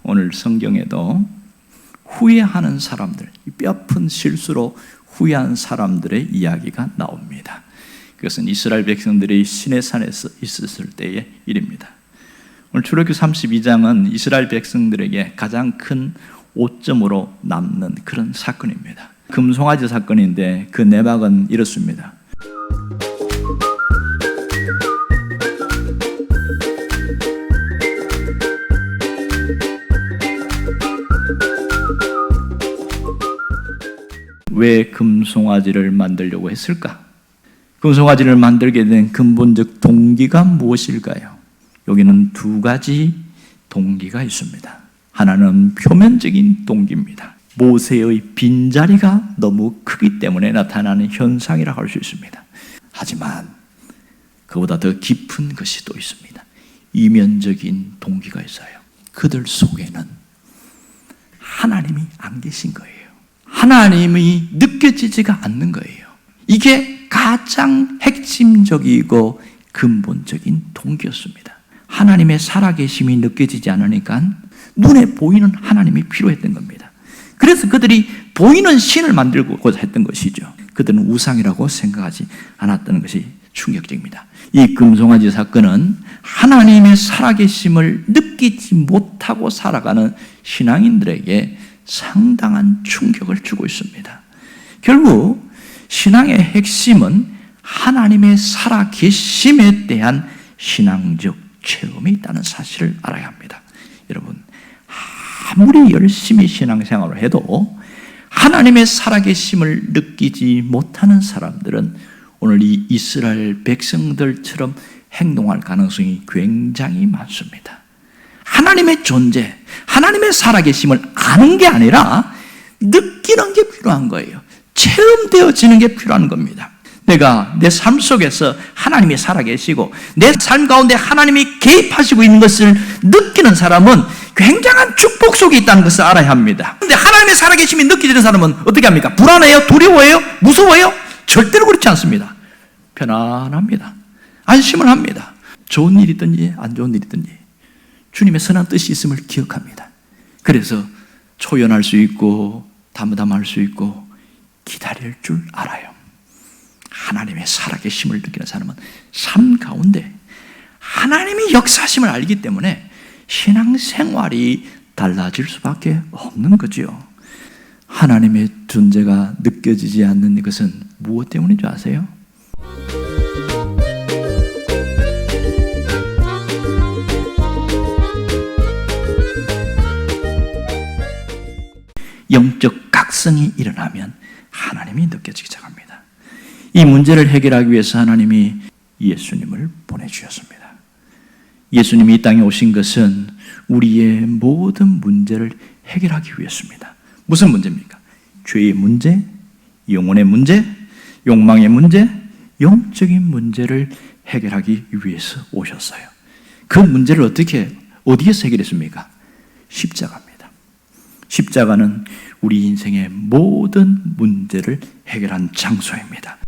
오늘 성경에도 후회하는 사람들, 뼈아픈 실수로 후회한 사람들의 이야기가 나옵니다. 그것은 이스라엘 백성들이 시내산에서 있었을 때의 일입니다. 오늘 출애굽기 32장은 이스라엘 백성들에게 가장 큰 오점으로 남는 그런 사건입니다. 금송아지 사건인데 그 내막은 이렇습니다. 왜 금송아지를 만들려고 했을까? 금송아지를 만들게 된 근본적 동기가 무엇일까요? 여기는 두 가지 동기가 있습니다. 하나는 표면적인 동기입니다. 모세의 빈자리가 너무 크기 때문에 나타나는 현상이라고 할 수 있습니다. 하지만 그보다 더 깊은 것이 또 있습니다. 이면적인 동기가 있어요. 그들 속에는 하나님이 안 계신 거예요. 하나님이 느껴지지가 않는 거예요. 이게 가장 핵심적이고 근본적인 동기였습니다. 하나님의 살아계심이 느껴지지 않으니까 눈에 보이는 하나님이 필요했던 겁니다. 그래서 그들이 보이는 신을 만들고자 했던 것이죠. 그들은 우상이라고 생각하지 않았던 것이 충격적입니다. 이 금송아지 사건은 하나님의 살아계심을 느끼지 못하고 살아가는 신앙인들에게 상당한 충격을 주고 있습니다. 결국 신앙의 핵심은 하나님의 살아계심에 대한 신앙적 체험이 있다는 사실을 알아야 합니다. 여러분, 아무리 열심히 신앙생활을 해도 하나님의 살아계심을 느끼지 못하는 사람들은 오늘 이 이스라엘 백성들처럼 행동할 가능성이 굉장히 많습니다. 하나님의 존재, 하나님의 살아계심을 아는 게 아니라 느끼는 게 필요한 거예요. 체험되어지는 게 필요한 겁니다. 내가 내 삶 속에서 하나님이 살아계시고 내 삶 가운데 하나님이 개입하시고 있는 것을 느끼는 사람은 굉장한 축복 속에 있다는 것을 알아야 합니다. 그런데 하나님의 살아계심이 느껴지는 사람은 어떻게 합니까? 불안해요? 두려워해요? 무서워요? 절대로 그렇지 않습니다. 편안합니다. 안심을 합니다. 좋은 일이든지 안 좋은 일이든지 주님의 선한 뜻이 있음을 기억합니다. 그래서 초연할 수 있고 담담할 수 있고 기다릴 줄 알아요. 하나님의 살아계심을 느끼는 사람은 삶 가운데 하나님이 역사하심을 알기 때문에 신앙생활이 달라질 수밖에 없는 거죠. 하나님의 존재가 느껴지지 않는 것은 무엇 때문인 줄 아세요? 영적 각성이 일어나면 하나님이 느껴지기 시작합니다. 이 문제를 해결하기 위해서 하나님이 예수님을 보내주셨습니다. 예수님이 이 땅에 오신 것은 우리의 모든 문제를 해결하기 위해서입니다. 무슨 문제입니까? 죄의 문제, 영혼의 문제, 욕망의 문제, 영적인 문제를 해결하기 위해서 오셨어요. 그 문제를 어디에서 해결했습니까? 십자가입니다. 십자가는 우리 인생의 모든 문제를 해결한 장소입니다.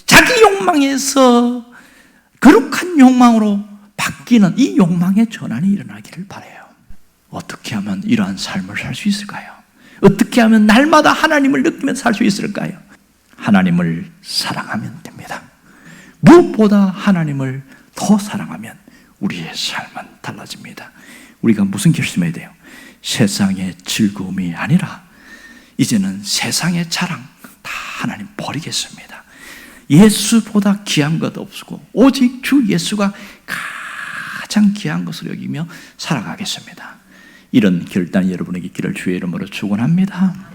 자기 욕망에서 거룩한 욕망으로 바뀌는 이 욕망의 전환이 일어나기를 바라요. 어떻게 하면 이러한 삶을 살 수 있을까요? 어떻게 하면 날마다 하나님을 느끼면서 살 수 있을까요? 하나님을 사랑하면 됩니다. 무엇보다 하나님을 더 사랑하면 우리의 삶은 달라집니다. 우리가 무슨 결심해야 돼요? 세상의 즐거움이 아니라 이제는 세상의 자랑 다 하나님 버리겠습니다. 예수보다 귀한 것 없고 오직 주 예수가 가장 귀한 것으로 여기며 살아가겠습니다. 이런 결단이 여러분에게 있기를 주의 이름으로 축원합니다.